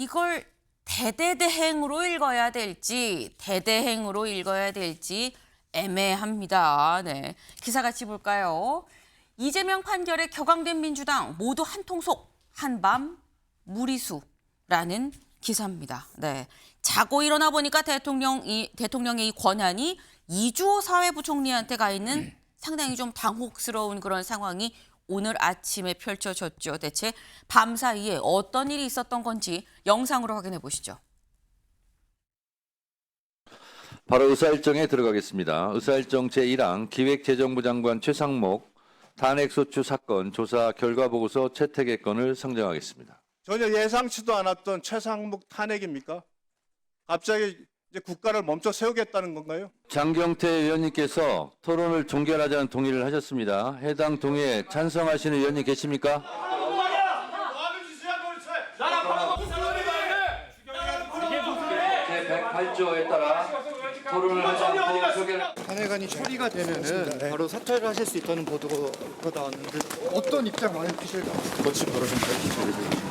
이걸 대대대행으로 읽어야 될지 대대행으로 읽어야 될지 애매합니다. 네, 기사 같이 볼까요? 이재명 판결에 격앙된 민주당 모두 한통속 한밤 무리수라는 기사입니다. 네, 자고 일어나 보니까 대통령의 이 권한이 이주호 사회부총리한테 가 있는 상당히 좀 당혹스러운 그런 상황이 오늘 아침에 펼쳐졌죠. 대체 밤 사이에 어떤 일이 있었던 건지 영상으로 확인해 보시죠. 바로 의사일정에 들어가겠습니다. 의사일정 제1항 기획재정부 장관 최상목 탄핵소추 사건 조사 결과보고서 채택의 건을 상정하겠습니다. 전혀 예상치도 않았던 최상목 탄핵입니까? 갑자기 이제 국가를 멈춰 세우겠다는 건가요? 장경태 의원님께서 토론을 종결하자는 동의를 하셨습니다. 해당 동의에 찬성하시는 의원님 계십니까? 제108조에 따라 토론을 하지 않고 소개를... 탄핵안이 처리가 되면은 바로 사퇴를 하실 수 있다는 보도가 나왔는데 어떤 입장 많으실까요? 그것이 바로 좀 밝히셔야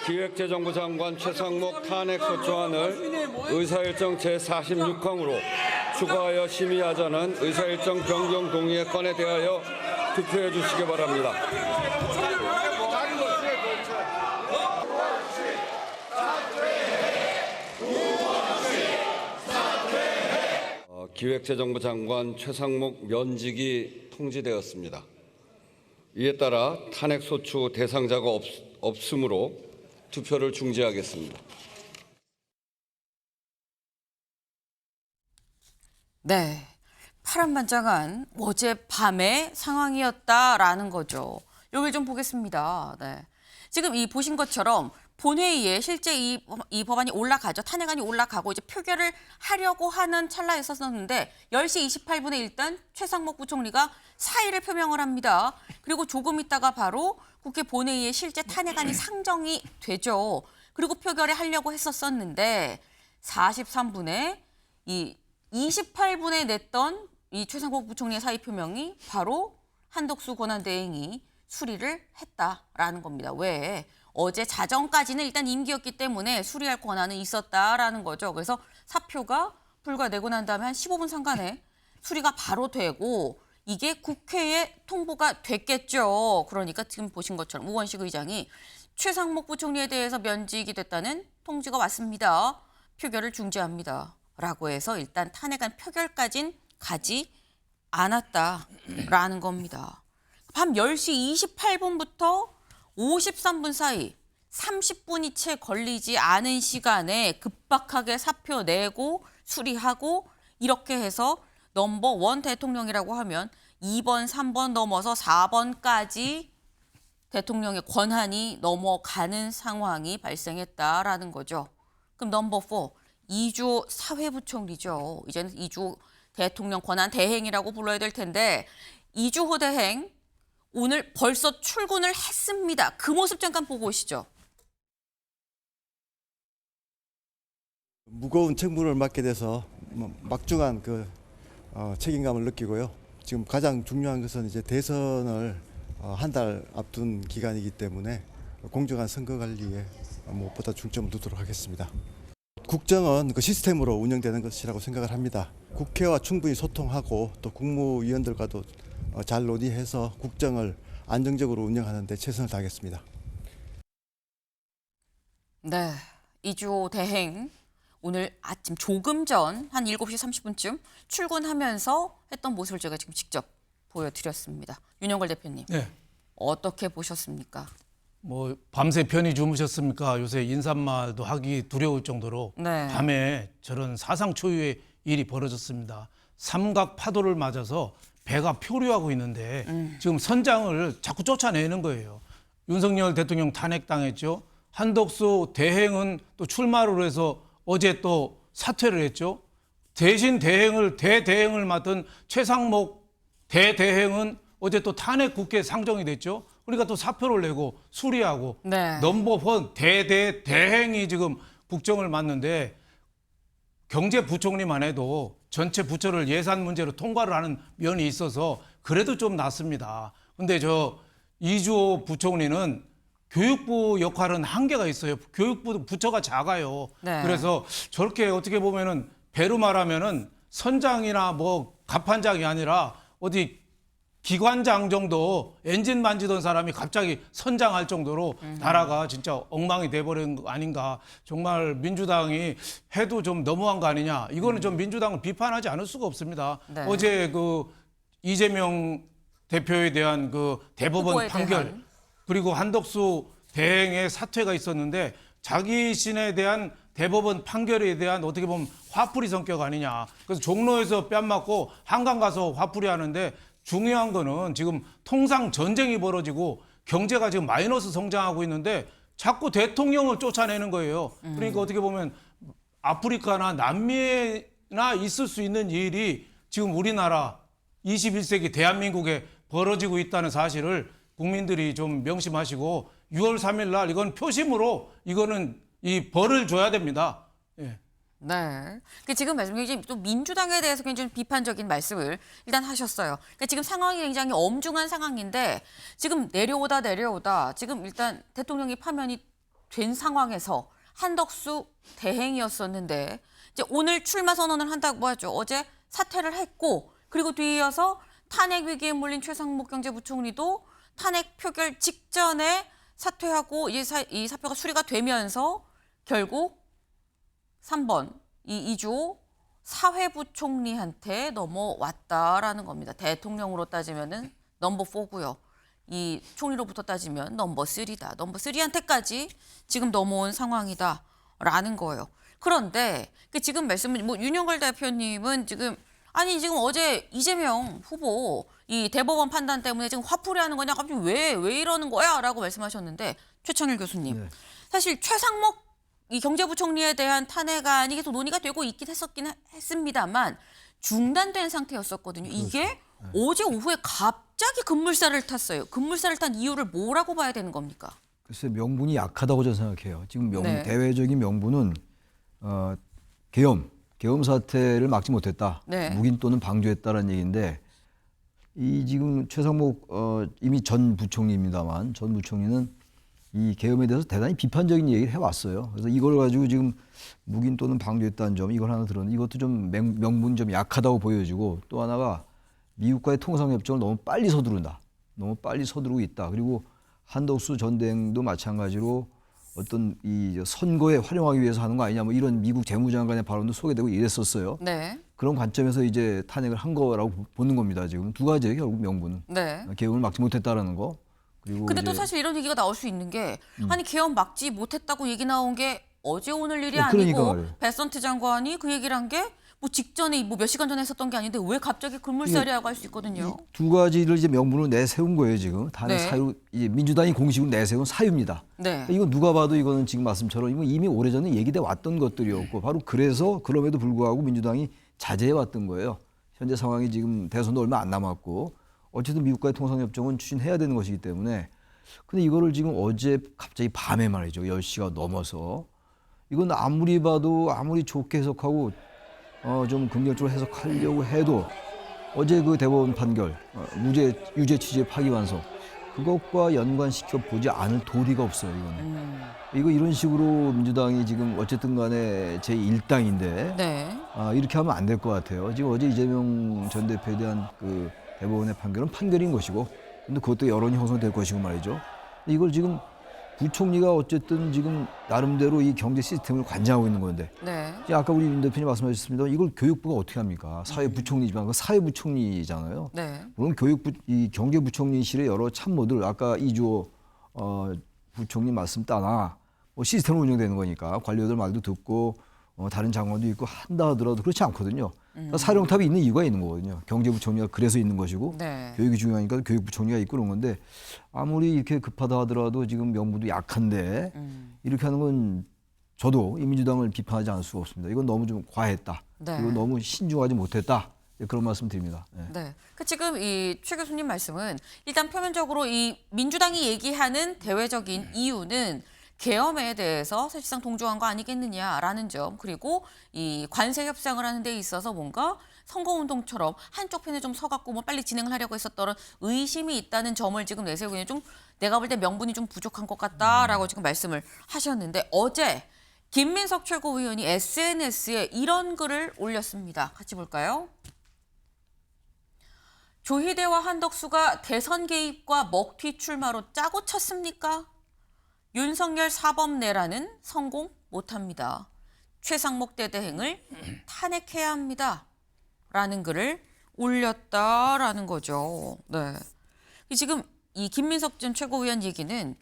기획재정부 장관 최상목 탄핵소추안을 의사일정 제46항으로 추가하여 심의하자는 의사일정 변경 동의의 건에 대하여 투표해 주시기 바랍니다. 기획재정부 장관 최상목 면직이 통지되었습니다. 이에 따라 탄핵소추 대상자가 없으므로 투표를 중지하겠습니다. 네, 파란만장한 어젯밤의 상황이었다라는 거죠. 여기 좀 보겠습니다. 네, 지금 이 보신 것처럼 본회의에 실제 이 법안이 올라가죠. 탄핵안이 올라가고 이제 표결을 하려고 하는 찰나에 있었는데 10시 28분에 일단 최상목 부총리가 사의를 표명을 합니다. 그리고 조금 있다가 바로 국회 본회의에 실제 탄핵안이 상정이 되죠. 그리고 표결을 하려고 했었는데 43분에 이 28분에 냈던 이 최상목 부총리의 사의 표명이 바로 한덕수 권한대행이 수리를 했다라는 겁니다. 왜? 어제 자정까지는 일단 임기였기 때문에 수리할 권한은 있었다라는 거죠. 그래서 사표가 불과내고 난 다음에 한 15분 상간에 수리가 바로 되고 이게 국회에 통보가 됐겠죠. 그러니까 지금 보신 것처럼 우원식 의장이 최상목 부총리에 대해서 면직이 됐다는 통지가 왔습니다. 표결을 중지합니다. 라고 해서 일단 탄핵안 표결까진 가지 않았다라는 겁니다. 밤 10시 28분부터 53분 사이 30분이 채 걸리지 않은 시간에 급박하게 사표 내고 수리하고 이렇게 해서 넘버 1 대통령이라고 하면 2번, 3번 넘어서 4번까지 대통령의 권한이 넘어가는 상황이 발생했다라는 거죠. 그럼 넘버 4, 이주호 사회부총리죠. 이제는 이주호 대통령 권한 대행이라고 불러야 될 텐데 이주호 대행 오늘 벌써 출근을 했습니다. 그 모습 잠깐 보고 오시죠. 무거운 책무를 맡게 돼서 막중한 책임감을 느끼고요. 지금 가장 중요한 것은 이제 대선을 한 달 앞둔 기간이기 때문에 공정한 선거 관리에 무엇보다 중점을 두도록 하겠습니다. 국정은 그 시스템으로 운영되는 것이라고 생각을 합니다. 국회와 충분히 소통하고 또 국무위원들과도 잘 논의해서 국정을 안정적으로 운영하는 데 최선을 다하겠습니다. 네, 이주호 대행 오늘 아침 조금 전 한 7시 30분쯤 출근하면서 했던 모습을 제가 지금 직접 보여드렸습니다. 윤영걸 대표님, 네. 어떻게 보셨습니까? 뭐 밤새 편히 주무셨습니까? 요새 인사말도 하기 두려울 정도로 네. 밤에 저런 사상 초유의 일이 벌어졌습니다. 삼각 파도를 맞아서 배가 표류하고 있는데 지금 선장을 자꾸 쫓아내는 거예요. 윤석열 대통령 탄핵당했죠. 한덕수 대행은 또 출마를 해서 어제 또 사퇴를 했죠. 대신 대대행을 맡은 최상목 대대행은 어제 또 탄핵 국회에 상정이 됐죠. 그러니까 또 사표를 내고 수리하고 네. 넘버 1 대행이 지금 국정을 맡는데 경제부총리만 해도 전체 부처를 예산 문제로 통과를 하는 면이 있어서 그래도 좀 낫습니다. 근데 저 이주호 부총리는 교육부 역할은 한계가 있어요. 교육부 부처가 작아요. 네. 그래서 저렇게 어떻게 보면은 배로 말하면은 선장이나 뭐 갑판장이 아니라 어디 기관장 정도 엔진 만지던 사람이 갑자기 선장할 정도로 나라가 진짜 엉망이 돼버린 거 아닌가. 정말 민주당이 해도 좀 너무한 거 아니냐. 이거는 좀 민주당을 비판하지 않을 수가 없습니다. 네. 어제 그 이재명 대표에 대한 그 대법원 후보에 판결 대한. 그리고 한덕수 대행의 사퇴가 있었는데 자기신에 대한 대법원 판결에 대한 어떻게 보면 화풀이 성격 아니냐. 그래서 종로에서 뺨 맞고 한강 가서 화풀이 하는데 중요한 거는 지금 통상 전쟁이 벌어지고 경제가 지금 마이너스 성장하고 있는데 자꾸 대통령을 쫓아내는 거예요. 그러니까 어떻게 보면 아프리카나 남미에나 있을 수 있는 일이 지금 우리나라 21세기 대한민국에 벌어지고 있다는 사실을 국민들이 좀 명심하시고 6월 3일 날 이건 표심으로 이거는 이 벌을 줘야 됩니다. 예. 네. 지금 말씀하신 또 민주당에 대해서 굉장히 비판적인 말씀을 일단 하셨어요. 지금 상황이 굉장히 엄중한 상황인데 지금 내려오다 지금 일단 대통령이 파면이 된 상황에서 한덕수 대행이었었는데 이제 오늘 출마 선언을 한다고 하죠. 어제 사퇴를 했고 그리고 뒤이어서 탄핵 위기에 몰린 최상목 경제부총리도 탄핵 표결 직전에 사퇴하고 이 사표가 수리가 되면서 결국 3번 이 이주호 사회부총리한테 넘어왔다라는 겁니다. 대통령으로 따지면은 넘버 4고요. 이 총리로부터 따지면 넘버 3다. 넘버 3한테까지 지금 넘어온 상황이다라는 거예요. 그런데 지금 말씀은 뭐 윤영걸 대표님은 지금 어제 이재명 후보 이 대법원 판단 때문에 지금 화풀이하는 거냐 갑자기 왜 이러는 거야라고 말씀하셨는데 최천일 교수님 네. 사실 최상목 이 경제부총리에 대한 탄핵안이 계속 논의가 되고 있긴 했습니다만 중단된 상태였었거든요. 이게 어제 오후에 갑자기 급물살을 탔어요. 급물살을 탄 이유를 뭐라고 봐야 되는 겁니까? 글쎄 명분이 약하다고 저는 생각해요. 지금 네. 대외적인 명분은 계엄 사태를 막지 못했다. 네. 묵인 또는 방조했다라는 얘기인데 이 지금 최상목 이미 전 부총리입니다만 전 부총리는 이 계엄에 대해서 대단히 비판적인 얘기를 해왔어요. 그래서 이걸 가지고 지금 묵인 또는 방조했다는 점 이걸 하나 들었는데 이것도 좀 명분이 좀 약하다고 보여지고 또 하나가 미국과의 통상협정을 너무 빨리 서두른다. 너무 빨리 서두르고 있다. 그리고 한덕수 전 대행도 마찬가지로 어떤 이 선거에 활용하기 위해서 하는 거 아니냐 뭐 이런 미국 재무장관의 발언도 소개되고 이랬었어요. 네. 그런 관점에서 이제 탄핵을 한 거라고 보는 겁니다. 지금 두 가지예요. 결국 명분은. 네. 계엄을 막지 못했다라는 거. 그리고 근데 또 이제 사실 이런 얘기가 나올 수 있는 게 아니 계엄 막지 못했다고 얘기 나온 게 어제 오늘 일이 그러니까 아니고 말이에요. 베선트 장관이 그 얘기를 한 게 뭐 직전에 뭐 몇 시간 전에 했었던 게 아닌데 왜 갑자기 급물살이라고 할 수 있거든요. 두 가지를 이제 명분으로 내세운 거예요. 지금 탄핵 네. 사유 이제 민주당이 공식으로 내세운 사유입니다. 네. 이건 누가 봐도 이거는 지금 말씀처럼 이건 이미 오래전에 얘기돼 왔던 것들이었고 바로 그래서 그럼에도 불구하고 민주당이 자제해 왔던 거예요. 현재 상황이 지금 대선도 얼마 안 남았고 어쨌든 미국과의 통상협정은 추진해야 되는 것이기 때문에 근데 이거를 지금 어제 갑자기 밤에 말이죠. 10시가 넘어서 이건 아무리 봐도 아무리 좋게 해석하고 좀 긍정적으로 해석하려고 해도 어제 그 대법원 판결 유죄 취지의 파기환송 그것과 연관시켜 보지 않을 도리가 없어요. 이거는 이거 이런 식으로 민주당이 지금 어쨌든 간에 제1당인데 네. 이렇게 하면 안 될 것 같아요. 지금 어제 이재명 전 대표에 대한 그 대법원의 판결은 판결인 것이고 근데 그것도 여론이 형성될 것이고 말이죠. 이걸 지금 부총리가 어쨌든 지금 나름대로 이 경제 시스템을 관장하고 있는 건데 네. 아까 우리 윤 대표님 말씀하셨습니다. 이걸 교육부가 어떻게 합니까? 사회부총리지만 그 사회부총리잖아요. 네. 물론 이 경제부총리실의 여러 참모들 아까 이주호 부총리 말씀 따나 뭐 시스템으로 운영되는 거니까 관료들 말도 듣고 다른 장관도 있고 한다 하더라도 그렇지 않거든요. 그러니까 사령탑이 있는 이유가 있는 거거든요. 경제부총리가 그래서 있는 것이고 네. 교육이 중요하니까 교육부총리가 있고 그런 건데 아무리 이렇게 급하다 하더라도 지금 명분도 약한데 이렇게 하는 건 저도 이 민주당을 비판하지 않을 수가 없습니다. 이건 너무 좀 과했다. 네. 그리고 너무 신중하지 못했다. 그런 말씀 드립니다. 네. 네. 지금 이 최 교수님 말씀은 일단 표면적으로 이 민주당이 얘기하는 대외적인 이유는 계엄에 대해서 사실상 동조한 거 아니겠느냐라는 점, 그리고 이 관세 협상을 하는 데 있어서 뭔가 선거운동처럼 한쪽 편에 좀 서갖고 뭐 빨리 진행을 하려고 했었던 의심이 있다는 점을 지금 내세우고 있는, 좀 내가 볼 때 명분이 좀 부족한 것 같다라고 지금 말씀을 하셨는데, 어제 김민석 최고위원이 SNS에 이런 글을 올렸습니다. 같이 볼까요? 조희대와 한덕수가 대선 개입과 먹튀 출마로 짜고 쳤습니까? 윤석열 사법내라는 성공 못합니다. 최상목 대대행을 탄핵해야 합니다. 라는 글을 올렸다라는 거죠. 네. 지금 이 김민석 전 최고위원 얘기는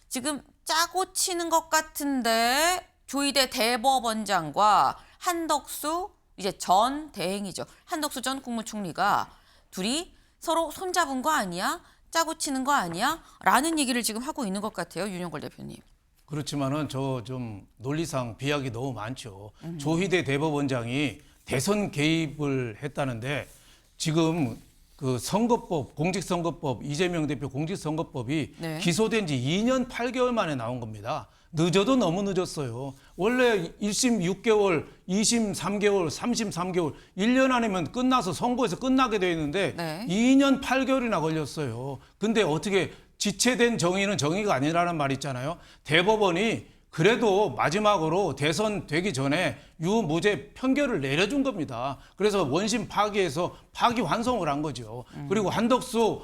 지금 짜고 치는 것 같은데 조희대 대법원장과 한덕수 이제 전 대행이죠. 한덕수 전 국무총리가 둘이 서로 손잡은 거 아니야? 짜고 치는 거 아니야? 라는 얘기를 지금 하고 있는 것 같아요. 윤영걸 대표님. 그렇지만은 저 좀 논리상 비약이 너무 많죠. 조희대 대법원장이 대선 개입을 했다는데 지금 그 선거법, 공직선거법, 이재명 대표 공직선거법이 네. 기소된 지 2년 8개월 만에 나온 겁니다. 늦어도 너무 늦었어요. 원래 1심 6개월, 2심 3개월, 3심 3개월, 1년 안이면 끝나서 선고해서 끝나게 돼 있는데 네. 2년 8개월이나 걸렸어요. 근데 어떻게 지체된 정의는 정의가 아니라는 말 있잖아요. 대법원이 그래도 마지막으로 대선 되기 전에 유무죄 판결을 내려준 겁니다. 그래서 원심 파기해서 파기환송을 한 거죠. 그리고 한덕수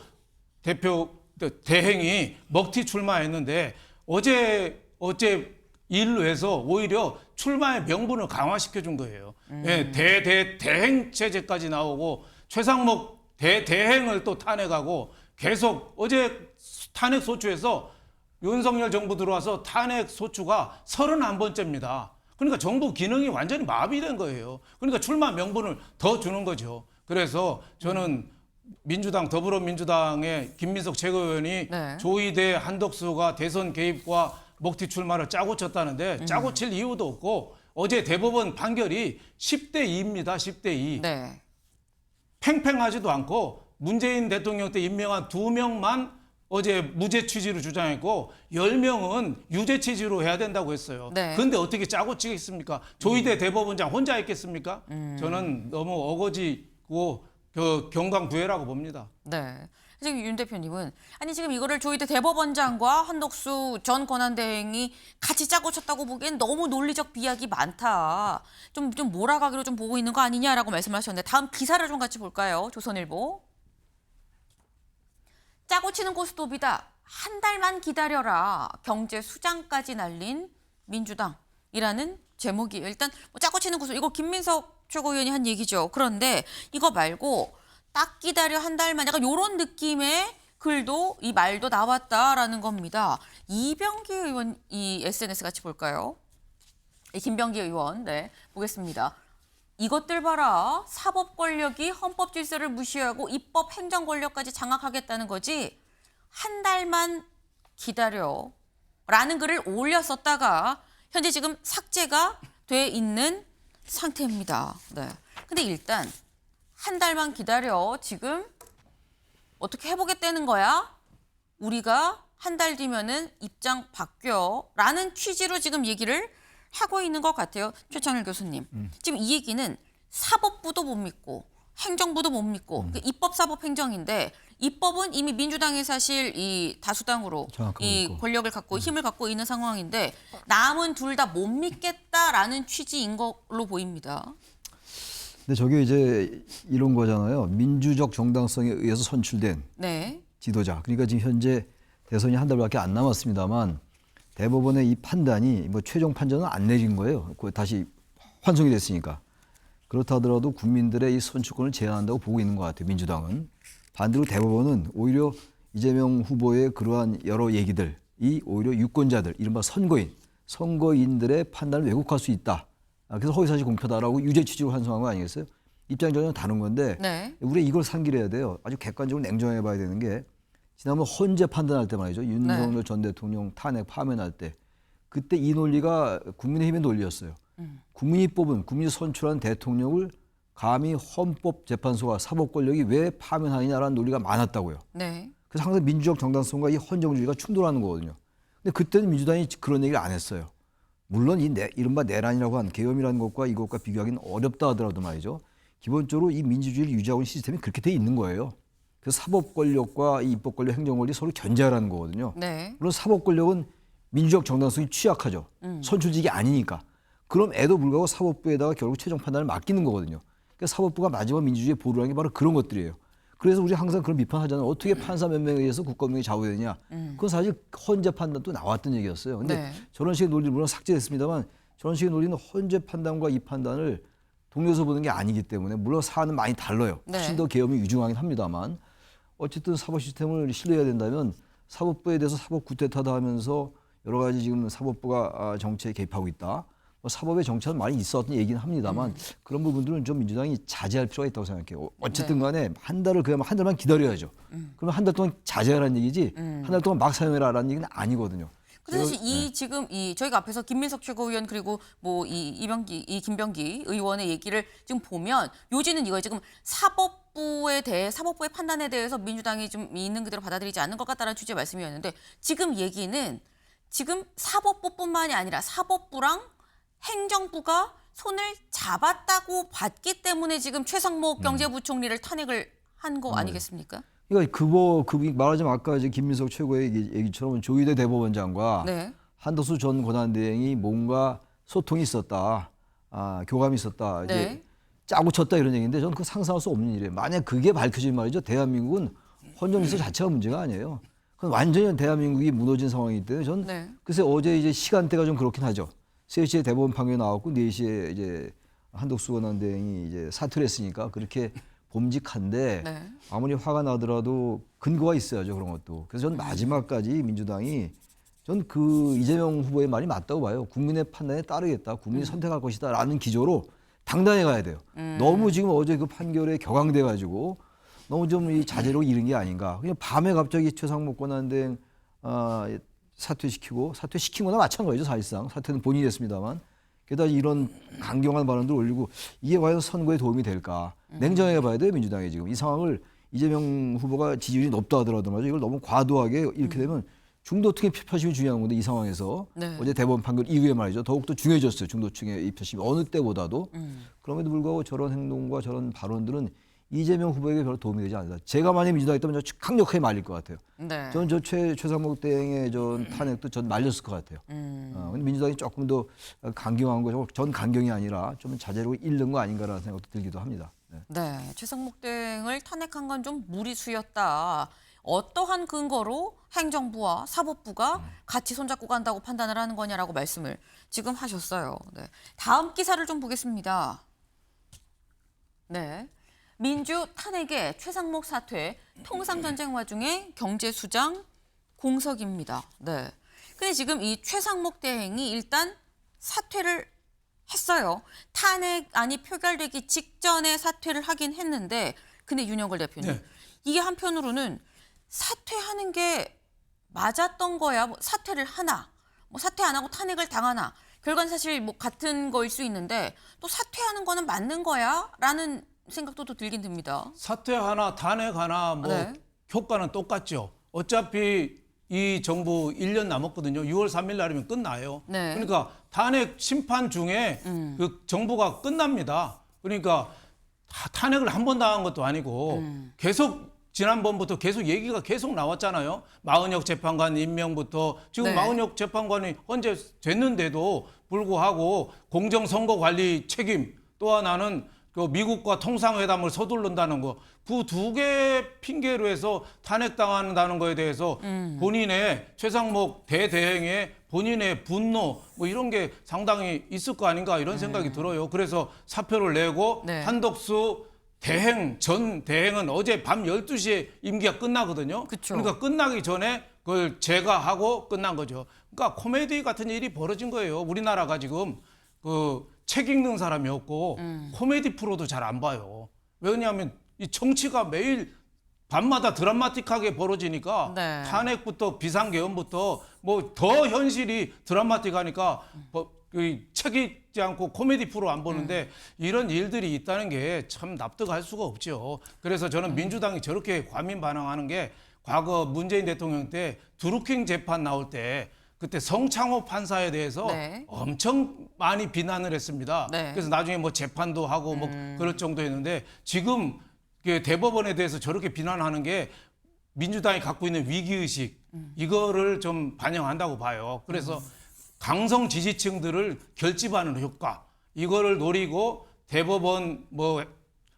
대표 대행이 먹튀 출마했는데 어제 일로해서 오히려 출마의 명분을 강화시켜준 거예요. 예, 대행 체제까지 나오고 최상목 대행을 또 탄핵하고 계속 어제 탄핵 소추에서 윤석열 정부 들어와서 탄핵 소추가 31번째입니다. 그러니까 정부 기능이 완전히 마비된 거예요. 그러니까 출마 명분을 더 주는 거죠. 그래서 저는 민주당, 더불어민주당의 김민석 최고위원이 네. 조희대, 한덕수가 대선 개입과 먹튀 출마를 짜고 쳤다는데 짜고 칠 이유도 없고 어제 대법원 판결이 10대 2입니다. 10대 2. 네. 팽팽하지도 않고 문재인 대통령 때 임명한 2명만 어제 무죄 취지로 주장했고 10명은 유죄 취지로 해야 된다고 했어요. 네. 근데 어떻게 짜고 치겠습니까? 조희대 대법원장 혼자 했겠습니까? 저는 너무 어거지고 경강부회라고 봅니다. 네. 지금 윤 대표님은 아니 지금 이거를 조희대 대법원장과 한덕수 전 권한대행이 같이 짜고 쳤다고 보기엔 너무 논리적 비약이 많다. 좀 몰아가기로 좀 보고 있는 거 아니냐라고 말씀하셨는데 다음 기사를 좀 같이 볼까요? 조선일보. 짜고 치는 고스톱이다. 한 달만 기다려라. 경제 수장까지 날린 민주당이라는 제목이에요. 일단 뭐 짜고 치는 고스톱 이거 김민석 최고위원이 한 얘기죠. 그런데 이거 말고 딱 기다려 한 달만 약간 이런 느낌의 글도 이 말도 나왔다라는 겁니다. 이병기 의원 이 SNS 같이 볼까요? 김병기 의원 네 보겠습니다. 이것들 봐라. 사법 권력이 헌법 질서를 무시하고 입법 행정 권력까지 장악하겠다는 거지. 한 달만 기다려. 라는 글을 올렸었다가 현재 지금 삭제가 돼 있는 상태입니다. 네. 근데 일단 한 달만 기다려. 지금 어떻게 해보겠다는 거야? 우리가 한 달 뒤면은 입장 바뀌어. 라는 취지로 지금 얘기를 하고 있는 것 같아요. 최창일 교수님. 지금 이 얘기는 사법부도 못 믿고 행정부도 못 믿고 입법사법행정인데 입법은 이미 민주당이 사실 이 다수당으로 이 있고. 권력을 갖고 힘을 갖고 있는 상황인데 남은 둘 다 못 믿겠다라는 취지인 걸로 보입니다. 근데 저게 이제 이런 거잖아요. 민주적 정당성에 의해서 선출된 네. 지도자. 그러니까 지금 현재 대선이 한 달밖에 안 남았습니다만 대법원의 이 판단이 뭐 최종 판정은 안 내린 거예요. 그 다시 환송이 됐으니까. 그렇다 하더라도 국민들의 이 선출권을 제한한다고 보고 있는 것 같아요. 민주당은. 반대로 대법원은 오히려 이재명 후보의 그러한 여러 얘기들, 이 오히려 유권자들, 이른바 선거인들의 판단을 왜곡할 수 있다. 그래서 허위사실 공표다라고 유죄 취지로 환송한 거 아니겠어요? 입장이 전혀 다른 건데 네. 우리가 이걸 상기해야 돼요. 아주 객관적으로 냉정해 봐야 되는 게 지난번 헌재 판단할 때 말이죠. 윤석열 전 대통령 탄핵 파면할 때 그때 이 논리가 국민의힘의 논리였어요. 국민이 뽑은, 국민이 선출한 대통령을 감히 헌법재판소가 사법 권력이 왜 파면하느냐라는 논리가 많았다고요. 네. 그래서 항상 민주적 정당성과 이 헌정주의가 충돌하는 거거든요. 근데 그때는 민주당이 그런 얘기를 안 했어요. 물론 이른바 내란이라고 한 계엄이라는 것과 이것과 비교하기는 어렵다 하더라도 말이죠. 기본적으로 이 민주주의를 유지하고 있는 시스템이 그렇게 돼 있는 거예요. 그래서 사법 권력과 이 입법 권력, 행정 권력이 서로 견제하라는 거거든요. 네. 물론 사법 권력은 민주적 정당성이 취약하죠. 선출직이 아니니까. 그럼 에도 불구하고 사법부에다가 결국 최종 판단을 맡기는 거거든요. 그러니까 사법부가 마지막 민주주의의 보루라는 게 바로 그런 것들이에요. 그래서 우리 항상 그런 비판하잖아요. 어떻게 판사 몇 명에 의해서 국가운영이 좌우되느냐. 그건 사실 헌재 판단도 나왔던 얘기였어요. 근데 네. 저런 식의 논리 물론 삭제됐습니다만 저런 식의 논리는 헌재 판단과 이 판단을 동료서 보는 게 아니기 때문에 물론 사안은 많이 달라요. 네. 훨씬 더 계엄이 유중하긴 합니다만 어쨌든 사법 시스템을 신뢰해야 된다면 사법부에 대해서 사법 구태타다 하면서 여러 가지 지금 사법부가 정치에 개입하고 있다. 뭐 사법의 정치는 많이 있었던 얘기는 합니다만 그런 부분들은 좀 민주당이 자제할 필요가 있다고 생각해요. 어쨌든 간에 한 달을 그야말로 한 달만 기다려야죠. 그러면 한 달 동안 자제하라는 얘기지 한 달 동안 막 사용해라라는 얘기는 아니거든요. 근데 사실 지금 저희가 앞에서 김민석 최고위원 그리고 뭐 김병기 의원의 얘기를 지금 보면 요지는 이거예요. 지금 사법부의 판단에 대해서 민주당이 좀 있는 그대로 받아들이지 않는 것 같다는 취지의 말씀이었는데 지금 얘기는 지금 사법부뿐만이 아니라 사법부랑 행정부가 손을 잡았다고 봤기 때문에 지금 최상목 경제부총리를 탄핵을 한 거 아니겠습니까? 그러니까 말하자면 아까 이제 김민석 최고의 얘기처럼 조희대 대법원장과 네. 한덕수 전 권한대행이 뭔가 소통이 있었다, 교감이 있었다, 이제 네. 짜고 쳤다 이런 얘기인데 저는 그 상상할 수 없는 일이에요. 만약 그게 밝혀지면 말이죠, 대한민국은 헌정질서 자체가 문제가 아니에요. 그건 완전히 대한민국이 무너진 상황이기 때문에 전 네. 글쎄 어제 이제 시간대가 좀 그렇긴 하죠. 3시에 대법원 판결이 나왔고 4시에 이제 한덕수 권한대행이 이제 사퇴를 했으니까 그렇게 봄직한데 네. 아무리 화가 나더라도 근거가 있어야죠, 그런 것도. 그래서 전 마지막까지 민주당이 전 그 이재명 후보의 말이 맞다고 봐요. 국민의 판단에 따르겠다, 국민이 선택할 것이다라는 기조로 당당히 가야 돼요. 너무 지금 어제 그 판결에 격앙돼 가지고 너무 좀 이 자제로 잃은 게 아닌가. 그냥 밤에 갑자기 최상목 권한대행 사퇴시킨 거나 마찬가지죠, 사실상. 사퇴는 본인이 했습니다만. 게다가 이런 강경한 발언들 올리고 이게 과연 선거에 도움이 될까. 냉정하게 봐야 돼요, 민주당이 지금. 이 상황을 이재명 후보가 지지율이 높다 하더라도 말이죠. 이걸 너무 과도하게 이렇게 되면 중도층의 표심이 중요한 건데 이 상황에서 네. 어제 대법원 판결 이후에 말이죠. 더욱더 중요해졌어요. 중도층의 이 표심이 어느 때보다도. 그럼에도 불구하고 저런 행동과 저런 발언들은 이재명 후보에게 별로 도움이 되지 않는다. 제가 만약 민주당이었다면 강력하게 말릴 것 같아요. 네. 저는 최상목 대행의 전 탄핵도 전 말렸을 것 같아요. 근데 민주당이 조금 더 강경한 거, 전 강경이 아니라 좀 자제로 잃는 거 아닌가라는 생각도 들기도 합니다. 네. 네, 최상목 대행을 탄핵한 건 좀 무리수였다. 어떠한 근거로 행정부와 사법부가 같이 손잡고 간다고 판단을 하는 거냐라고 말씀을 지금 하셨어요. 네. 다음 기사를 좀 보겠습니다. 네. 민주 탄핵의 최상목 사퇴, 통상전쟁 와중에 경제수장 공석입니다. 네. 근데 지금 이 최상목 대행이 일단 사퇴를 했어요. 탄핵안이 표결되기 직전에 사퇴를 하긴 했는데, 근데 윤영걸 대표님, 네. 이게 한편으로는 사퇴하는 게 맞았던 거야. 뭐 사퇴를 하나, 뭐 사퇴 안 하고 탄핵을 당하나. 결과는 사실 뭐 같은 거일 수 있는데 또 사퇴하는 거는 맞는 거야라는 생각도 또 들긴 듭니다. 사퇴 하나, 탄핵 하나 뭐 네. 효과는 똑같죠. 어차피 이 정부 1년 남았거든요. 6월 3일 날이면 끝나요. 네. 그러니까 탄핵 심판 중에 그 정부가 끝납니다. 그러니까 탄핵을 한 번 당한 것도 아니고 계속 지난번부터 계속 얘기가 계속 나왔잖아요. 마은혁 재판관 임명부터 지금 네. 마은혁 재판관이 헌재 됐는데도 불구하고 공정선거관리 책임, 또 하나는 그 미국과 통상회담을 서두른다는 거, 그 두 개 핑계로 해서 탄핵당한다는 거에 대해서 본인의 최상목 대대행의 본인의 분노 뭐 이런 게 상당히 있을 거 아닌가 이런 생각이 들어요. 그래서 사표를 내고 네. 한덕수 전 대행은 어제 밤 12시에 임기가 끝나거든요. 그쵸. 그러니까 끝나기 전에 그걸 제거하고 끝난 거죠. 그러니까 코미디 같은 일이 벌어진 거예요. 우리나라가 지금 그 책 읽는 사람이 없고 코미디 프로도 잘 안 봐요. 왜냐하면 이 정치가 매일 밤마다 드라마틱하게 벌어지니까 네. 탄핵부터 비상계엄부터 뭐 더 현실이 드라마틱하니까 책 읽지 않고 코미디 프로 안 보는데 이런 일들이 있다는 게 참 납득할 수가 없죠. 그래서 저는 민주당이 저렇게 과민 반응하는 게 과거 문재인 대통령 때 드루킹 재판 나올 때 그때 성창호 판사에 대해서 네. 엄청 많이 비난을 했습니다. 네. 그래서 나중에 뭐 재판도 하고 뭐 그럴 정도였는데 지금 그 대법원에 대해서 저렇게 비난하는 게 민주당이 갖고 있는 위기의식 이거를 좀 반영한다고 봐요. 그래서 강성 지지층들을 결집하는 효과 이거를 노리고 대법원 뭐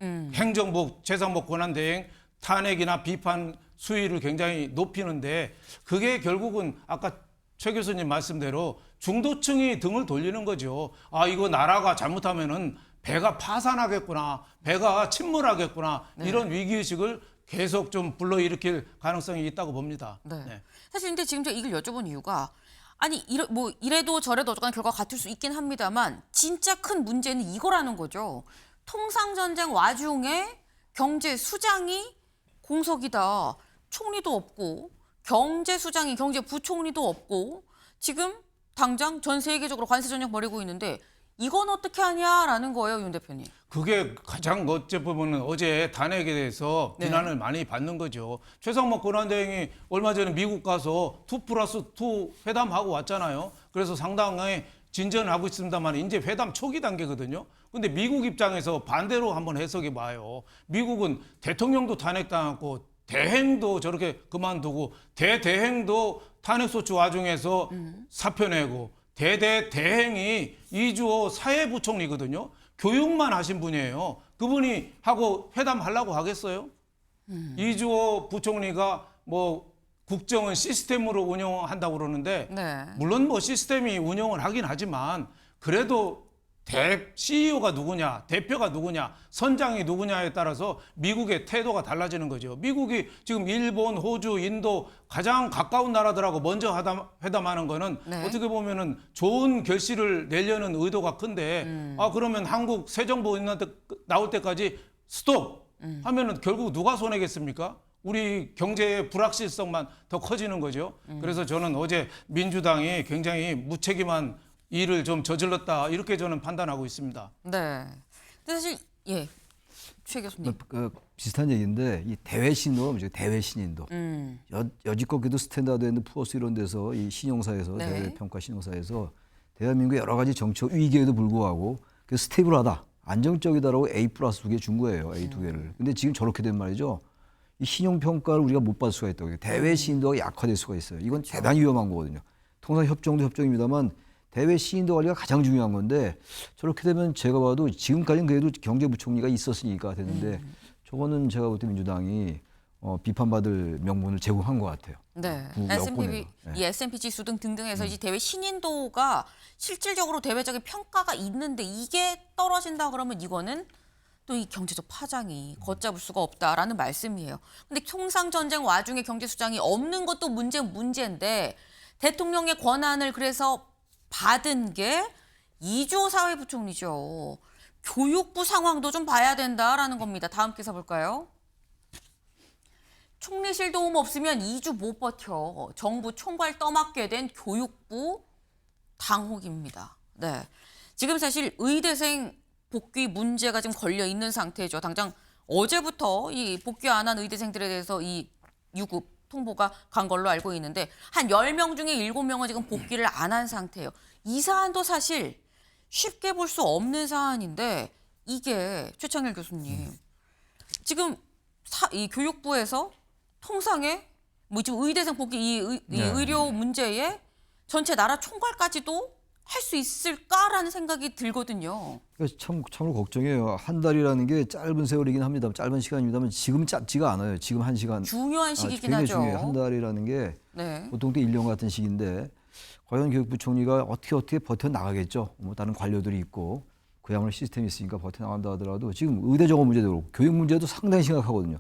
행정부 최상목 권한대행 탄핵이나 비판 수위를 굉장히 높이는데 그게 결국은 아까 최 교수님 말씀대로 중도층이 등을 돌리는 거죠. 아, 이거 나라가 잘못하면은 배가 파산하겠구나, 배가 침몰하겠구나 이런 위기의식을 계속 좀 불러일으킬 가능성이 있다고 봅니다. 네. 네. 사실 근데 지금 제가 이걸 여쭤본 이유가 아니 뭐 이래도 저래도 어쨌거나 결과가 같을 수 있긴 합니다만 진짜 큰 문제는 이거라는 거죠. 통상전쟁 와중에 경제 수장이 공석이다. 총리도 없고 경제수장이 경제부총리도 없고 지금 당장 전 세계적으로 관세전쟁 벌이고 있는데 이건 어떻게 하냐라는 거예요, 윤 대표님. 그게 가장 어째 보면은 어제 탄핵에 대해서 네. 비난을 많이 받는 거죠. 최상목 권한대행이 얼마 전에 미국 가서 2+2 회담하고 왔잖아요. 그래서 상당히 진전하고 있습니다만 이제 회담 초기 단계거든요. 근데 미국 입장에서 반대로 한번 해석해 봐요. 미국은 대통령도 탄핵당했고 대행도 저렇게 그만두고 대행도 탄핵소추 와중에서 사표 내고 대행이 이주호 사회부총리거든요. 교육만 하신 분이에요. 그분이 하고 회담하려고 하겠어요? 이주호 부총리가 뭐 국정은 시스템으로 운영한다고 그러는데 네. 물론 뭐 시스템이 운영을 하긴 하지만 그래도 CEO가 누구냐, 대표가 누구냐, 선장이 누구냐에 따라서 미국의 태도가 달라지는 거죠. 미국이 지금 일본, 호주, 인도 가장 가까운 나라들하고 먼저 회담하는 거는 네. 어떻게 보면은 좋은 결실을 내려는 의도가 큰데 아 그러면 한국 새 정부 나올 때까지 스톱 하면은 결국 누가 손해겠습니까? 우리 경제의 불확실성만 더 커지는 거죠. 그래서 저는 어제 민주당이 굉장히 무책임한 일을 좀 저질렀다 이렇게 저는 판단하고 있습니다. 네. 근데 사실 최 교수님. 비슷한 얘기인데 이 대외 신도가 뭐죠? 대외 신인도. 여지껏 스탠다드 앤드 푸어스 이런 데서 이 신용사에서 네. 대외 평가 신용사에서 대한민국 여러 가지 정치적 위기에도 불구하고 그 스테이블하다, 안정적이다라고 A+ 2개 준 거예요. A 2개를. 근데 지금 저렇게 된 말이죠. 이 신용 평가를 우리가 못 받을 수가 있다고. 대외 신도가 약화될 수가 있어요. 이건 대단히 위험한 거거든요. 통상 협정도 협정입니다만 대외 신인도 관리가 가장 중요한 건데 저렇게 되면 제가 봐도 지금까지는 그래도 경제부총리가 있었으니까 되는데 저거는 제가 볼 때 민주당이 비판받을 명분을 제공한 것 같아요. 네. 그 여권에도. 이 S&P 지수 등등해서 이제 대외 신인도가 실질적으로 대외적인 평가가 있는데 이게 떨어진다 그러면 이거는 또 이 경제적 파장이 걷잡을 수가 없다라는 말씀이에요. 근데 통상 전쟁 와중에 경제 수장이 없는 것도 문제인데 대통령의 권한을 그래서 받은 게 이주호 사회부총리죠. 교육부 상황도 좀 봐야 된다라는 겁니다. 다음 기사 볼까요? 총리실 도움 없으면 2주 못 버텨. 정부 총괄 떠맡게 된 교육부 당혹입니다. 네. 지금 사실 의대생 복귀 문제가 지금 걸려 있는 상태죠. 당장 어제부터 이 복귀 안 한 의대생들에 대해서 이 유급 통보가 간 걸로 알고 있는데 한 10명 중에 7명은 지금 복귀를 안 한 상태예요. 이 사안도 사실 쉽게 볼 수 없는 사안인데 이게 최창일 교수님 지금 이 교육부에서 통상에 뭐 지금 의대생 복귀 이 의료 문제에 전체 나라 총괄까지도 할 수 있을까라는 생각이 들거든요. 참으로 걱정해요. 한 달이라는 게 짧은 세월이긴 합니다. 짧은 시간입니다만 지금 짧지가 않아요. 지금 1시간. 중요한 시기긴 굉장히 하죠. 중요해요. 한 달이라는 게 네. 보통 때 1년 같은 시기인데 과연 교육부총리가 어떻게 버텨나가겠죠. 뭐 다른 관료들이 있고 그야말로 시스템이 있으니까 버텨나간다 하더라도 지금 의대 정원 문제도 그렇고 교육 문제도 상당히 심각하거든요.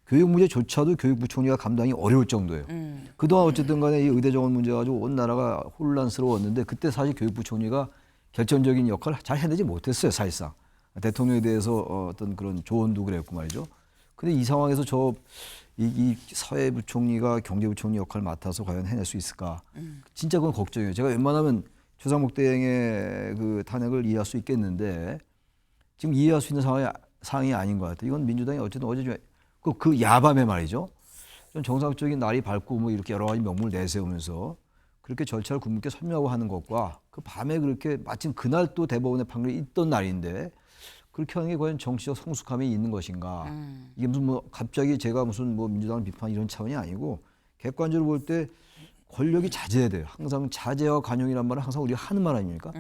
교육 문제조차도 교육부총리가 감당이 어려울 정도예요. 그동안 어쨌든 간에 이 의대 정원 문제 가지고 온 나라가 혼란스러웠는데 그때 사실 교육부총리가 결정적인 역할을 잘 해내지 못했어요. 사실상. 대통령에 대해서 어떤 그런 조언도 그랬고 말이죠. 근데 이 상황에서 이 사회부총리가 경제부총리 역할을 맡아서 과연 해낼 수 있을까? 진짜 그건 걱정이에요. 제가 웬만하면 최상목 대행의 그 탄핵을 이해할 수 있겠는데 지금 이해할 수 있는 상황이 아닌 것 같아요. 이건 민주당이 어쨌든 어제 좀 그 야밤에 말이죠. 좀 정상적인 날이 밝고 뭐 이렇게 여러 가지 명분을 내세우면서 그렇게 절차를 국민께 설명하고 하는 것과 그 밤에 그렇게 마침 그날 또 대법원의 판결이 있던 날인데 그렇게 하는 게 과연 정치적 성숙함이 있는 것인가? 이게 무슨 뭐 갑자기 제가 무슨 뭐 민주당을 비판 이런 차원이 아니고 객관적으로 볼 때 권력이 자제해야 돼요. 항상 자제와 관용이란 말은 항상 우리가 하는 말 아닙니까?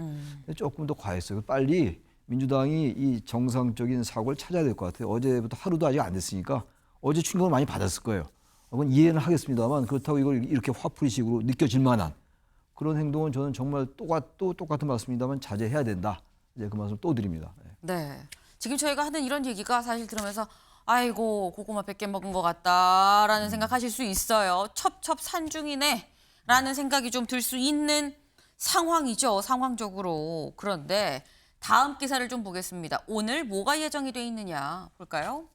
조금 더 과했어요. 빨리 민주당이 이 정상적인 사고를 찾아야 될 것 같아요. 어제부터 하루도 아직 안 됐으니까 어제 충격을 많이 받았을 거예요. 그건 이해는 하겠습니다만 그렇다고 이걸 이렇게 화풀이식으로 느껴질 만한 그런 행동은 저는 정말 또 똑같은 말씀입니다만 자제해야 된다. 이제 그 말씀 또 드립니다. 네. 지금 저희가 하는 이런 얘기가 사실 들으면서 아이고 고구마 100개 먹은 것 같다라는 생각하실 수 있어요. 첩첩산중이네 라는 생각이 좀 들 수 있는 상황이죠. 상황적으로. 그런데 다음 기사를 좀 보겠습니다. 오늘 뭐가 예정이 돼 있느냐 볼까요?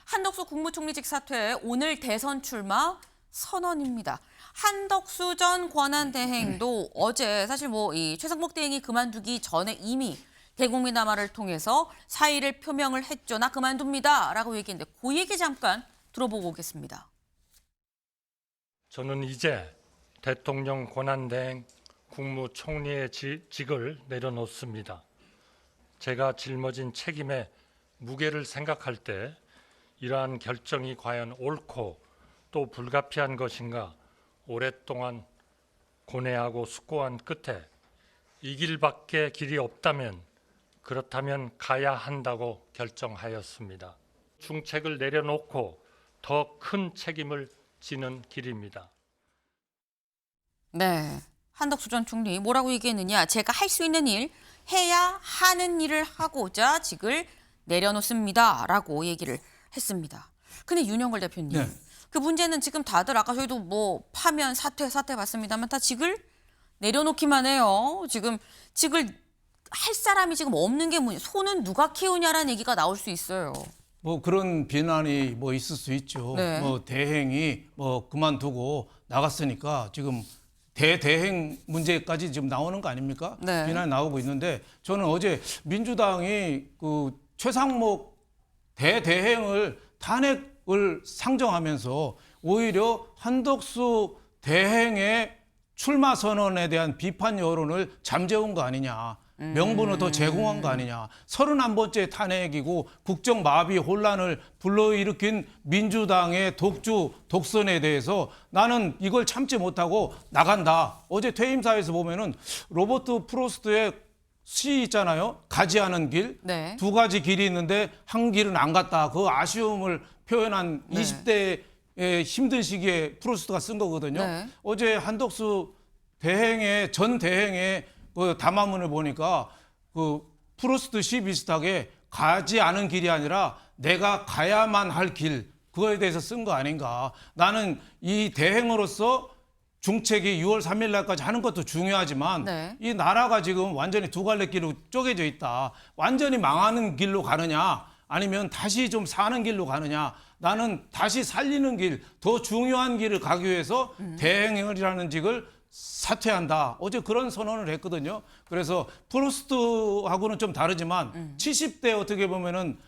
한덕수 국무총리직 사퇴 오늘 대선 출마 선언입니다. 한덕수 전 권한대행도 어제 사실 뭐 이 최상목 대행이 그만두기 전에 이미 대국민담화를 통해서 사의를 표명을 했죠. 나 그만둡니다라고 얘기했는데 그 얘기 잠깐 들어보고 오겠습니다. 저는 이제 대통령 권한대행 국무총리의 직을 내려놓습니다. 제가 짊어진 책임의 무게를 생각할 때 이러한 결정이 과연 옳고 또 불가피한 것인가 오랫동안 고뇌하고 숙고한 끝에 이 길밖에 길이 없다면 그렇다면 가야 한다고 결정하였습니다. 중책을 내려놓고 더 큰 책임을 지는 길입니다. 네, 한덕수 전 총리 뭐라고 얘기했느냐. 제가 할 수 있는 일, 해야 하는 일을 하고자 직을 내려놓습니다라고 얘기를 했습니다. 근데 윤영걸 대표님, 네. 그 문제는 지금 다들 아까 저희도 뭐 파면 사퇴 봤습니다만 다 직을 내려놓기만 해요. 지금 직을 할 사람이 지금 없는 게 뭐냐. 손은 누가 키우냐라는 얘기가 나올 수 있어요. 뭐 그런 비난이 뭐 있을 수 있죠. 네. 뭐 대행이 뭐 그만두고 나갔으니까 지금 대행 문제까지 지금 나오는 거 아닙니까? 네. 비난이 나오고 있는데 저는 어제 민주당이 그 최상목 대행을 탄핵을 상정하면서 오히려 한덕수 대행의 출마 선언에 대한 비판 여론을 잠재운 거 아니냐. 명분을 더 제공한 거 아니냐. 31번째 탄핵이고 국정 마비 혼란을 불러일으킨 민주당의 독선에 대해서 나는 이걸 참지 못하고 나간다. 어제 퇴임사에서 보면은 로버트 프로스트의 시 있잖아요. 가지 않은 길. 네. 두 가지 길이 있는데 한 길은 안 갔다. 그 아쉬움을 표현한 네. 20대의 힘든 시기에 프로스트가 쓴 거거든요. 네. 어제 한덕수 전 대행의 그 담화문을 보니까 그 프로스트 시 비슷하게 가지 않은 길이 아니라 내가 가야만 할 길, 그거에 대해서 쓴 거 아닌가. 나는 이 대행으로서 중책이 6월 3일 날까지 하는 것도 중요하지만 네. 이 나라가 지금 완전히 두 갈래 길로 쪼개져 있다. 완전히 망하는 길로 가느냐 아니면 다시 좀 사는 길로 가느냐. 나는 다시 살리는 길, 더 중요한 길을 가기 위해서 대행이라는 직을 사퇴한다. 어제 그런 선언을 했거든요. 그래서 프로스트하고는 좀 다르지만 70대 어떻게 보면은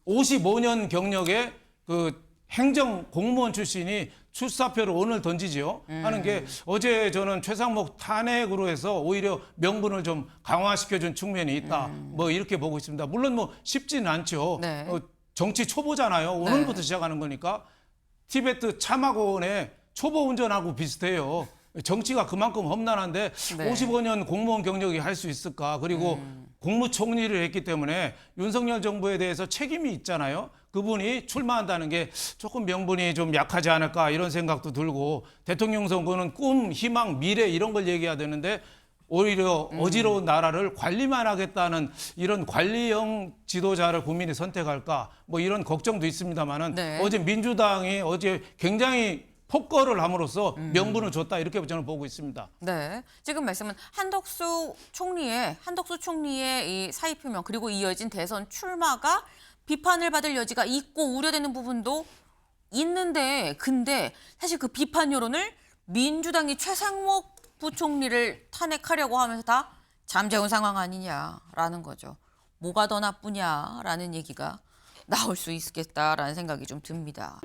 55년 경력의 그 행정 공무원 출신이 출사표를 오늘 던지지요. 하는 게 어제 저는 최상목 탄핵으로 해서 오히려 명분을 좀 강화시켜준 측면이 있다. 뭐 이렇게 보고 있습니다. 물론 뭐 쉽지는 않죠. 네. 정치 초보잖아요. 오늘부터 시작하는 거니까. 티베트 참학원의 초보 운전하고 비슷해요. 정치가 그만큼 험난한데 네. 55년 공무원 경력이 할 수 있을까? 그리고 국무총리를 했기 때문에 윤석열 정부에 대해서 책임이 있잖아요. 그분이 출마한다는 게 조금 명분이 좀 약하지 않을까 이런 생각도 들고 대통령 선거는 꿈, 희망, 미래 이런 걸 얘기해야 되는데 오히려 어지러운 나라를 관리만 하겠다는 이런 관리형 지도자를 국민이 선택할까? 뭐 이런 걱정도 있습니다만은 네. 어제 민주당이 어제 굉장히 폭거를 함으로써 명분을 줬다 이렇게 저는 보고 있습니다. 네, 지금 말씀은 한덕수 총리의 이 사의 표명 그리고 이어진 대선 출마가 비판을 받을 여지가 있고 우려되는 부분도 있는데 근데 사실 그 비판 여론을 민주당이 최상목 부총리를 탄핵하려고 하면서 다 잠재운 상황 아니냐라는 거죠. 뭐가 더 나쁘냐라는 얘기가 나올 수 있겠다라는 생각이 좀 듭니다.